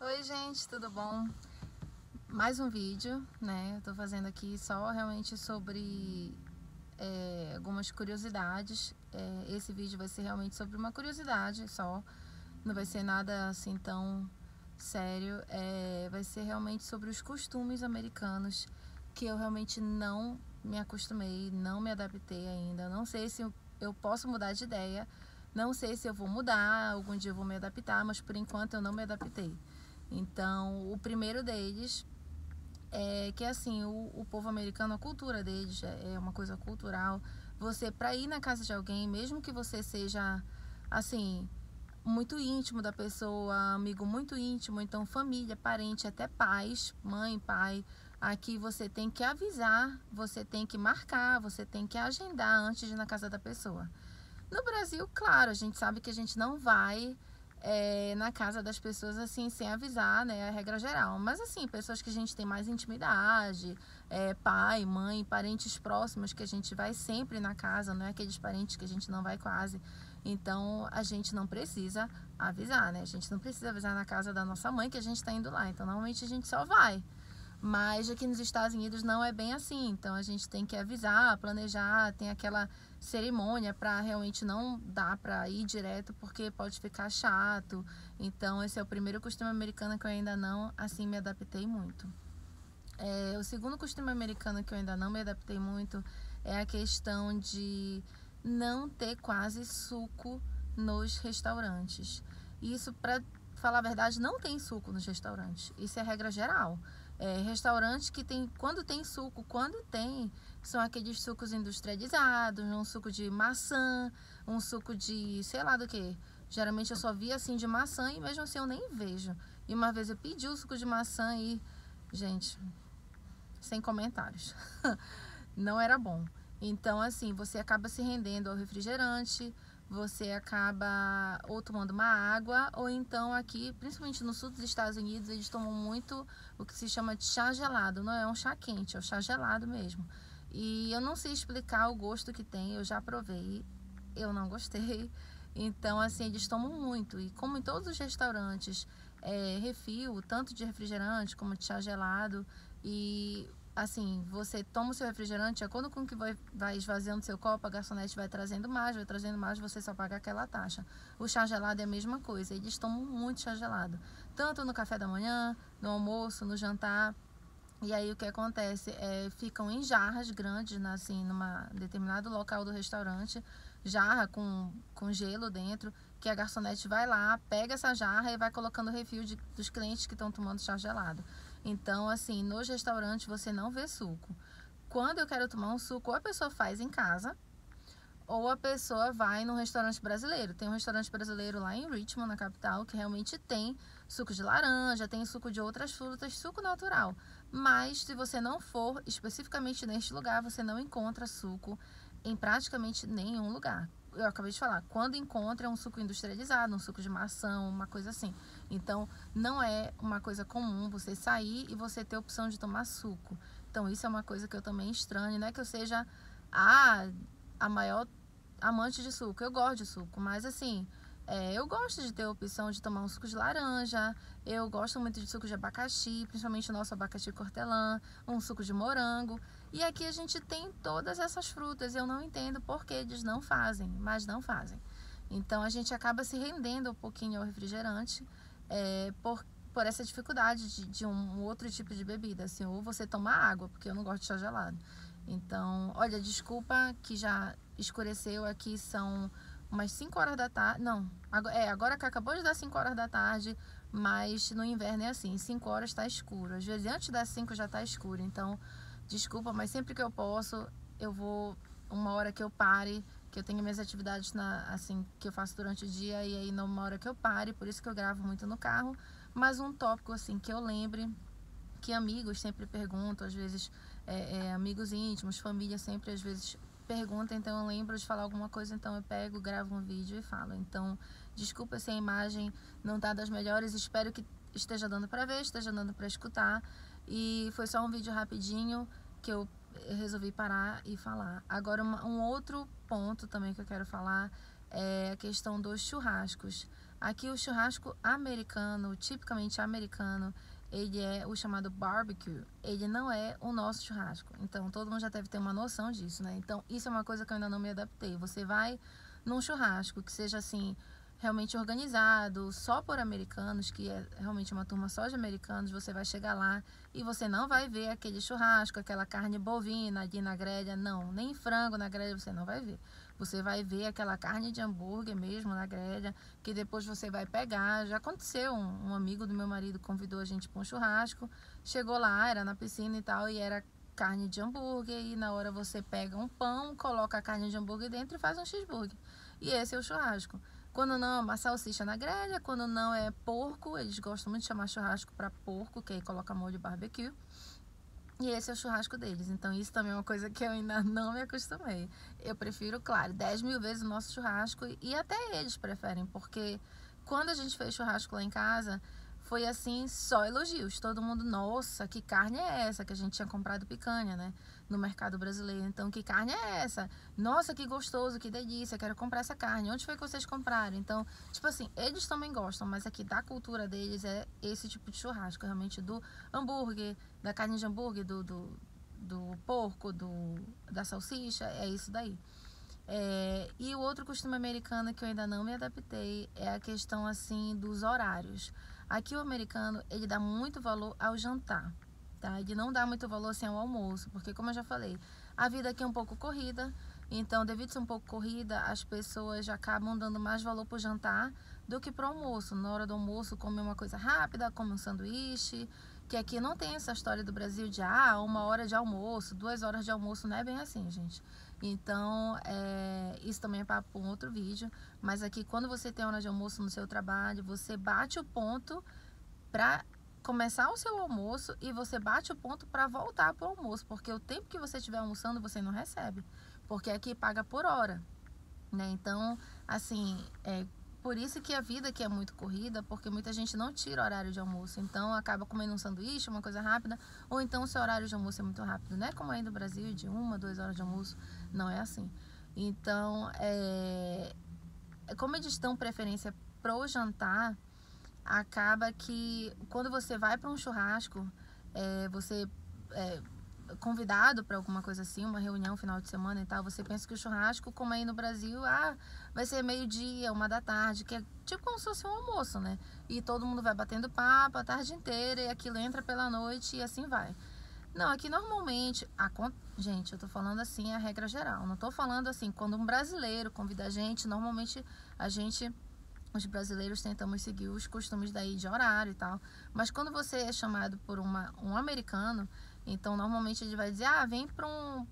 Oi gente, tudo bom? Mais um vídeo, né? Eu tô fazendo aqui só realmente sobre algumas curiosidades. Esse vídeo vai ser realmente sobre uma curiosidade só, não vai ser nada assim tão sério. Vai ser realmente sobre os costumes americanos que eu realmente não me acostumei, não me adaptei ainda. Não sei se eu posso mudar de ideia, não sei se eu vou mudar, algum dia eu vou me adaptar, mas por enquanto eu não me adaptei. Então, o primeiro deles é que assim, o povo americano, a cultura deles é uma coisa cultural. Você, para ir na casa de alguém, mesmo que você seja assim, muito íntimo da pessoa, amigo muito íntimo, então família, parente, até pais, mãe, pai, aqui você tem que avisar, você tem que marcar, você tem que agendar antes de ir na casa da pessoa. No Brasil, claro, a gente sabe que a gente não vai na casa das pessoas assim sem avisar, né? É a regra geral. Mas assim, pessoas que a gente tem mais intimidade, pai, mãe, parentes próximos que a gente vai sempre na casa, não é aqueles parentes que a gente não vai quase. Então a gente não precisa avisar, né? A gente não precisa avisar na casa da nossa mãe que a gente está indo lá. Então normalmente a gente só vai. Mas aqui nos Estados Unidos não é bem assim, então a gente tem que avisar, planejar, tem aquela cerimônia para realmente não dar para ir direto porque pode ficar chato. Então esse é o primeiro costume americano que eu ainda não assim me adaptei muito. O segundo costume americano que eu ainda não me adaptei muito é a questão de não ter quase suco nos restaurantes. Isso, para falar a verdade, não tem suco nos restaurantes. Isso é regra geral. Restaurantes que tem, quando tem suco, são aqueles sucos industrializados, um suco de maçã, um suco de sei lá do que. Geralmente eu só vi assim de maçã e mesmo assim eu nem vejo. E uma vez eu pedi o suco de maçã e, gente, sem comentários. Não era bom. Então, assim, você acaba se rendendo ao refrigerante, você acaba ou tomando uma água, ou então aqui, principalmente no sul dos Estados Unidos, eles tomam muito o que se chama de chá gelado. Não é um chá quente, é o chá gelado mesmo. E eu não sei explicar o gosto que tem, eu já provei, eu não gostei. Então, assim, eles tomam muito. E como em todos os restaurantes, refil, tanto de refrigerante como de chá gelado, e assim, você toma o seu refrigerante, de acordo com o que vai esvaziando seu copo, a garçonete vai trazendo mais, você só paga aquela taxa. O chá gelado é a mesma coisa, eles tomam muito chá gelado, tanto no café da manhã, no almoço, no jantar. E aí o que acontece ficam em jarras grandes, assim, numa determinado local do restaurante, jarra com gelo dentro, que a garçonete vai lá, pega essa jarra e vai colocando o refil dos clientes que estão tomando chá gelado. Então, assim, nos restaurantes você não vê suco. Quando eu quero tomar um suco, ou a pessoa faz em casa, ou a pessoa vai num restaurante brasileiro. Tem um restaurante brasileiro lá em Richmond, na capital, que realmente tem suco de laranja, tem suco de outras frutas, suco natural. Mas se você não for especificamente neste lugar, você não encontra suco em praticamente nenhum lugar. Eu acabei de falar, quando encontra é um suco industrializado, um suco de maçã, uma coisa assim. Então, não é uma coisa comum você sair e você ter a opção de tomar suco. Então, isso é uma coisa que eu também estranho. Não é que eu seja a maior amante de suco. Eu gosto de suco, mas assim, eu gosto de ter a opção de tomar um suco de laranja. Eu gosto muito de suco de abacaxi, principalmente o nosso abacaxi hortelã, um suco de morango. E aqui a gente tem todas essas frutas. Eu não entendo por que eles não fazem, mas não fazem. Então a gente acaba se rendendo um pouquinho ao refrigerante por essa dificuldade de um outro tipo de bebida, assim, ou você tomar água, porque eu não gosto de chá gelado. Então, olha, desculpa que já escureceu, aqui são umas 5 horas da tarde, não, agora que acabou de dar 5 horas da tarde, mas no inverno é assim, 5 horas está escuro, às vezes antes das 5 já está escuro, então, desculpa, mas sempre que eu posso, eu vou, uma hora que eu pare, que eu tenho minhas atividades assim, que eu faço durante o dia, e aí numa hora que eu pare, por isso que eu gravo muito no carro, mas um tópico assim que eu lembre, que amigos sempre perguntam, às vezes amigos íntimos, família sempre às vezes pergunta, então eu lembro de falar alguma coisa, então eu pego, gravo um vídeo e falo. Então, desculpa se a imagem não tá das melhores, espero que esteja dando para ver, esteja dando para escutar. E foi só um vídeo rapidinho que eu resolvi parar e falar. Agora, um outro ponto também que eu quero falar é a questão dos churrascos. Aqui o churrasco americano, tipicamente americano, ele é o chamado barbecue, ele não é o nosso churrasco. Então todo mundo já deve ter uma noção disso, né? Então isso é uma coisa que eu ainda não me adaptei. Você vai num churrasco que seja assim, realmente organizado, só por americanos, que é realmente uma turma só de americanos, você vai chegar lá e você não vai ver aquele churrasco, aquela carne bovina ali na grelha, não, nem frango na grelha você não vai ver. Você vai ver aquela carne de hambúrguer mesmo na grelha, que depois você vai pegar. Já aconteceu, um amigo do meu marido convidou a gente para um churrasco, chegou lá, era na piscina e tal, e era carne de hambúrguer, e na hora você pega um pão, coloca a carne de hambúrguer dentro e faz um cheeseburger. E esse é o churrasco. Quando não, é uma salsicha na grelha. Quando não, é porco. Eles gostam muito de chamar churrasco para porco, que aí coloca molho barbecue. E esse é o churrasco deles. Então isso também é uma coisa que eu ainda não me acostumei. Eu prefiro, claro, 10 mil vezes o nosso churrasco. E até eles preferem, porque quando a gente fez churrasco lá em casa, foi assim, só elogios. Todo mundo, nossa, que carne é essa? Que a gente tinha comprado picanha, né? No mercado brasileiro. Então, que carne é essa? Nossa, que gostoso, que delícia, quero comprar essa carne. Onde foi que vocês compraram? Então, tipo assim, eles também gostam, mas aqui da cultura deles é esse tipo de churrasco, realmente do hambúrguer, da carne de hambúrguer, do porco, da salsicha, é isso daí. E o outro costume americano que eu ainda não me adaptei é a questão assim dos horários. Aqui o americano, ele dá muito valor ao jantar, tá? Ele não dá muito valor assim ao almoço, porque como eu já falei, a vida aqui é um pouco corrida, então devido a ser um pouco corrida, as pessoas já acabam dando mais valor pro jantar do que pro almoço. Na hora do almoço, come uma coisa rápida, come um sanduíche, que aqui não tem essa história do Brasil de 1 hora de almoço, 2 horas de almoço, não é bem assim, gente. Então, isso também é para um outro vídeo, mas aqui quando você tem hora de almoço no seu trabalho, você bate o ponto para começar o seu almoço e você bate o ponto para voltar para o almoço, porque o tempo que você estiver almoçando você não recebe, porque aqui paga por hora, né? Então, assim, por isso que a vida aqui é muito corrida, porque muita gente não tira horário de almoço, então acaba comendo um sanduíche, uma coisa rápida, ou então o seu horário de almoço é muito rápido, não é como aí no Brasil, de 1, 2 horas de almoço, não é assim. Então, como eles dão preferência pro jantar, acaba que quando você vai para um churrasco, você convidado para alguma coisa assim, uma reunião final de semana e tal, você pensa que o churrasco, como aí no Brasil, vai ser meio-dia, 1 da tarde, que é tipo como se fosse um almoço, né? E todo mundo vai batendo papo a tarde inteira e aquilo entra pela noite e assim vai. Não, aqui normalmente, gente, eu tô falando assim a regra geral, não tô falando assim, quando um brasileiro convida a gente, normalmente os brasileiros tentamos seguir os costumes daí de horário e tal, mas quando você é chamado por um americano, então normalmente ele vai dizer, vem para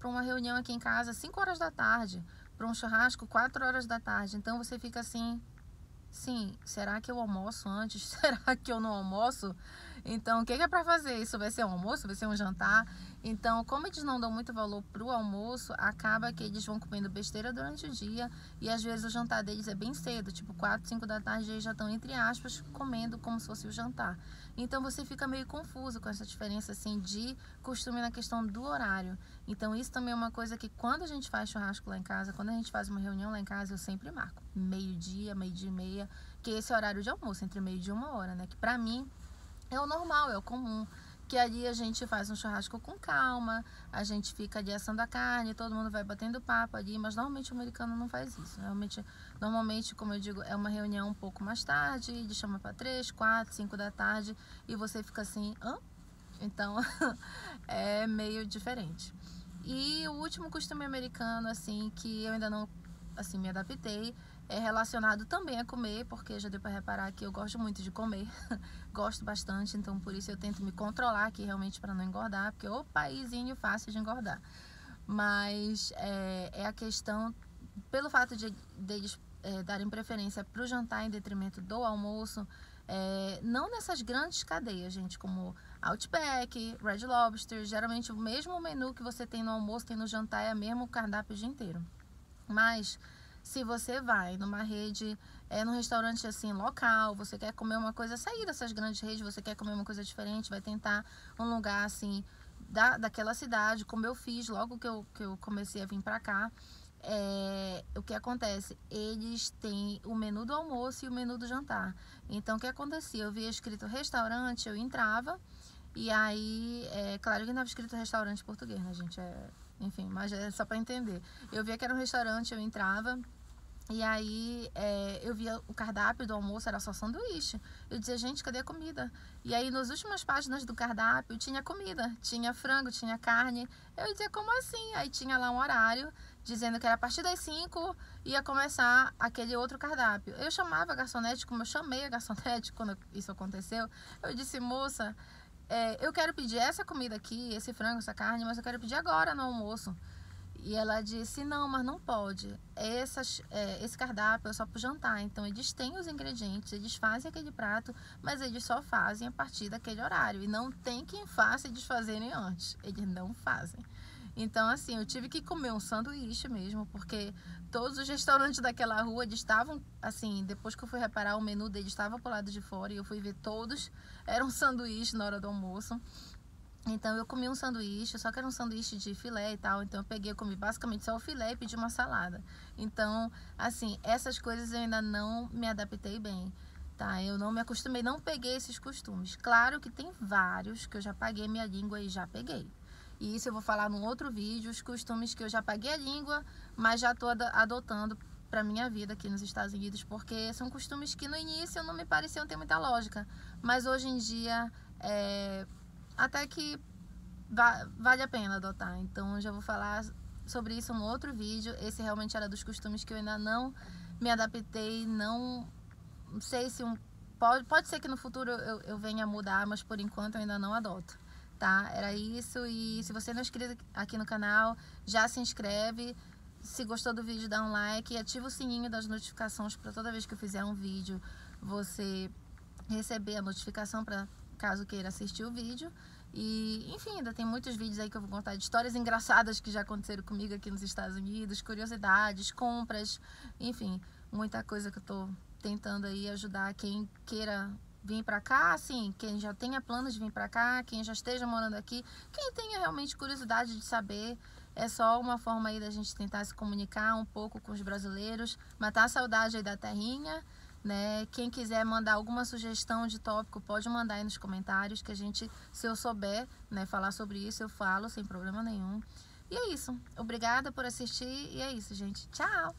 uma reunião aqui em casa 5 horas da tarde, para um churrasco 4 horas da tarde, então você fica assim, sim, será que eu almoço antes? Será que eu não almoço? Então, o que é para fazer? Isso vai ser um almoço? Vai ser um jantar? Então, como eles não dão muito valor pro almoço, acaba que eles vão comendo besteira durante o dia e às vezes o jantar deles é bem cedo, tipo 4, 5 da tarde, eles já estão, entre aspas, comendo como se fosse o jantar. Então, você fica meio confuso com essa diferença, assim, de costume na questão do horário. Então, isso também é uma coisa que quando a gente faz churrasco lá em casa, quando a gente faz uma reunião lá em casa, eu sempre marco meio-dia, meio-dia e meia, que esse é o horário de almoço, entre meio-dia e 1 hora, né? Que pra mim é o normal, é o comum. Que ali a gente faz um churrasco com calma, a gente fica ali assando a carne, todo mundo vai batendo papo ali, mas normalmente o americano não faz isso. Normalmente, como eu digo, é uma reunião um pouco mais tarde, ele chama para 3, 4, 5 da tarde e você fica assim, hã? Então, é meio diferente. E o último costume americano, assim, que eu ainda não, assim, me adaptei, é relacionado também a comer, porque já deu para reparar que eu gosto muito de comer, gosto bastante, então por isso eu tento me controlar aqui realmente para não engordar, porque o paísinho fácil de engordar. Mas é a questão, pelo fato de eles darem preferência para o jantar em detrimento do almoço, não nessas grandes cadeias, gente, como Outback, Red Lobster, geralmente o mesmo menu que você tem no almoço, tem no jantar, é o mesmo cardápio o dia inteiro. Mas se você vai numa rede, num restaurante assim local, você quer comer uma coisa, sair dessas grandes redes, você quer comer uma coisa diferente, vai tentar um lugar assim daquela cidade, como eu fiz logo que eu comecei a vir pra cá. o que acontece? Eles têm o menu do almoço e o menu do jantar. Então, o que acontecia? Eu via escrito restaurante, eu entrava, e aí, claro que não estava escrito restaurante português, né, gente? Enfim, mas é só para entender. Eu via que era um restaurante, eu entrava, e aí eu via o cardápio do almoço, era só sanduíche. Eu dizia, gente, cadê a comida? E aí nas últimas páginas do cardápio tinha comida, tinha frango, tinha carne. Eu dizia, como assim? Aí tinha lá um horário dizendo que era a partir das 5 ia começar aquele outro cardápio. Eu chamava a garçonete, como eu chamei a garçonete quando isso aconteceu. Eu disse, moça, eu quero pedir essa comida aqui, esse frango, essa carne, mas eu quero pedir agora no almoço. E ela disse, não, mas não pode. Esse cardápio é só para o jantar. Então, eles têm os ingredientes, eles fazem aquele prato, mas eles só fazem a partir daquele horário. E não tem quem faça eles fazerem antes. Eles não fazem. Então, assim, eu tive que comer um sanduíche mesmo, porque todos os restaurantes daquela rua, eles estavam, assim, depois que eu fui reparar, o menu deles estava pro lado de fora e eu fui ver todos, eram sanduíche na hora do almoço. Então eu comi um sanduíche, só que era um sanduíche de filé e tal, então eu comi basicamente só o filé e pedi uma salada. Então, assim, essas coisas eu ainda não me adaptei bem, tá? Eu não me acostumei, não peguei esses costumes. Claro que tem vários que eu já paguei minha língua e já peguei. E isso eu vou falar num outro vídeo, os costumes que eu já paguei a língua, mas já tô adotando pra minha vida aqui nos Estados Unidos, porque são costumes que no início não me pareciam ter muita lógica, mas hoje em dia até que vale a pena adotar. Então eu já vou falar sobre isso em outro vídeo. Esse realmente era dos costumes que eu ainda não me adaptei, não sei se pode ser que no futuro eu venha a mudar, mas por enquanto eu ainda não adoto, tá? Era isso, e se você não é inscrito aqui no canal, já se inscreve. Se gostou do vídeo, dá um like e ativa o sininho das notificações para toda vez que eu fizer um vídeo você receber a notificação, para caso queira assistir o vídeo. E, enfim, ainda tem muitos vídeos aí que eu vou contar de histórias engraçadas que já aconteceram comigo aqui nos Estados Unidos, curiosidades, compras, enfim, muita coisa que eu tô tentando aí ajudar quem queira vir pra cá, assim, quem já tenha planos de vir pra cá, quem já esteja morando aqui, quem tenha realmente curiosidade de saber. É só uma forma aí da gente tentar se comunicar um pouco com os brasileiros, matar a saudade aí da terrinha, né? Quem quiser mandar alguma sugestão de tópico, pode mandar aí nos comentários, que a gente, se eu souber, né, falar sobre isso, eu falo sem problema nenhum. E é isso. Obrigada por assistir e é isso, gente. Tchau!